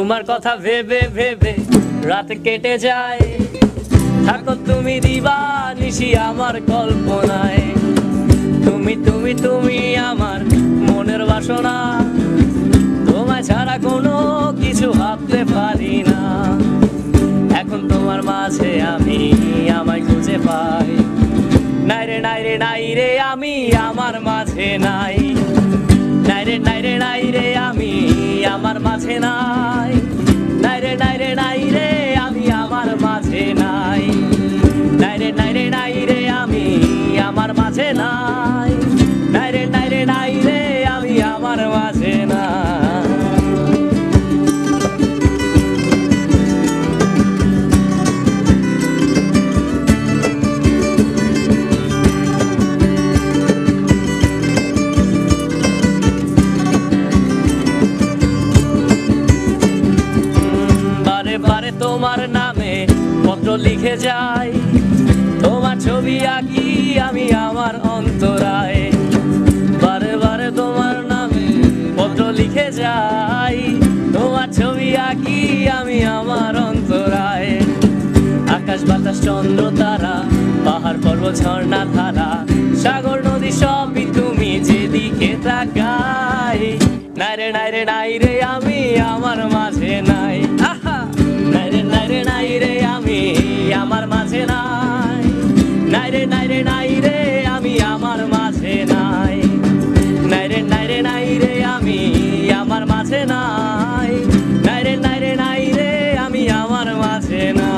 তোমার কথা ভেবে ভেবে রাত কেটে যায়, থাকো তুমি দিবানিশি আমার কল্পনায়। তুমি তুমি তুমি আমার মনের বাসনা, তোমায় ছাড়া কোনো কিছু ভাবতে পারি না। এখন তোমার মাঝে আমি আমায় খুঁজে পাই, নাই রে নাই রে নাই রে আমি আমার মাঝে নাই, নাই রে নাই রে নাই রে আমি আমার মাঝে নাই, নাই রে নাই রে নাই রে আমি আমার মাঝে নাই, নাই রে নাই রে নাই রে আমি আমার মাঝে নাই, নাই রে নাই রে নাই রে আমি আমার মাঝে নাই। বারে তোমার নামে পত্র লিখে যাই, তোমার ছবি আঁকি আমি আমার অন্তরায়। বারে বারে তোমার নামে পত্র লিখে যাই, তোমার ছবি আঁকি আমি আমার অন্তরায়। আকাশ বাতাস চন্দ্র তারা, পাহাড় পর্বত ঝর্ণা ধারা, সাগর নদী সবই তুমি যেদিকে তাকাই, নাই রে নাই রে নাই রে আমি আমার মাঝে নাই, আহা নাই রে নাই রে নাই রে আমি আমার মাঝে নাই, নাই রে নাই রে নাই রে আমি আমার মাঝে নাই, নাই রে নাই রে নাই রে আমি আমার মাঝে নাই, নাই রে নাই রে নাই রে আমি আমার মাঝে নাই।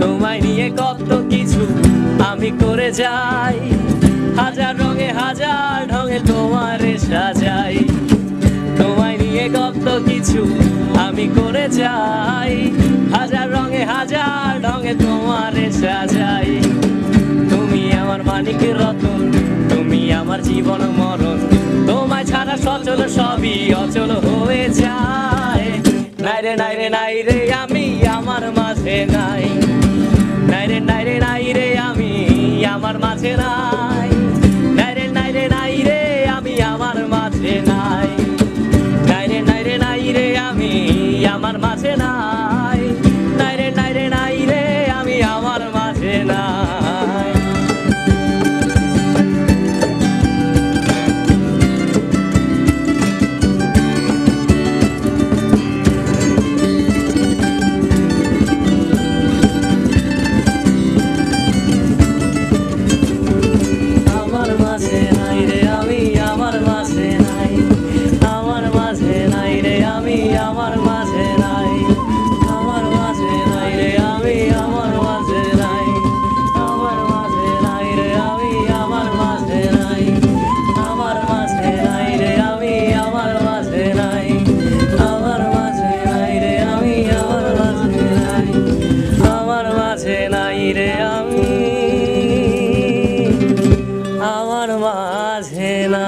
তোমায় নিয়ে কত কিছু আমি করে যাই, হাজার রঙে হাজার ঢঙে তোমারে সাজাই। তোমায় নিয়ে কত কিছু আমি করে যাই, হাজার রঙে হাজার ঢঙে তোমারে সাজাই। তুমি আমার মানিকের রতন, তুমি আমার জীবন মরণ, তোমায় ছাড়া সচল সবই অচল হয়ে যায়, নাই রে নাই রে নাই রে আমি আমার মাঝে নাই, নাই রে নাই রে নাই রে আমি আমার মাঝে নাই, নাই রে নাই রে নাই রে আমি আমার মাঝে নাই, নাই রে নাই রে নাই রে আমি আমার মাঝে নাই, নাই রে নাই রে নাই রে আমি আমার মাঝে নাই। আমার মাঝে না।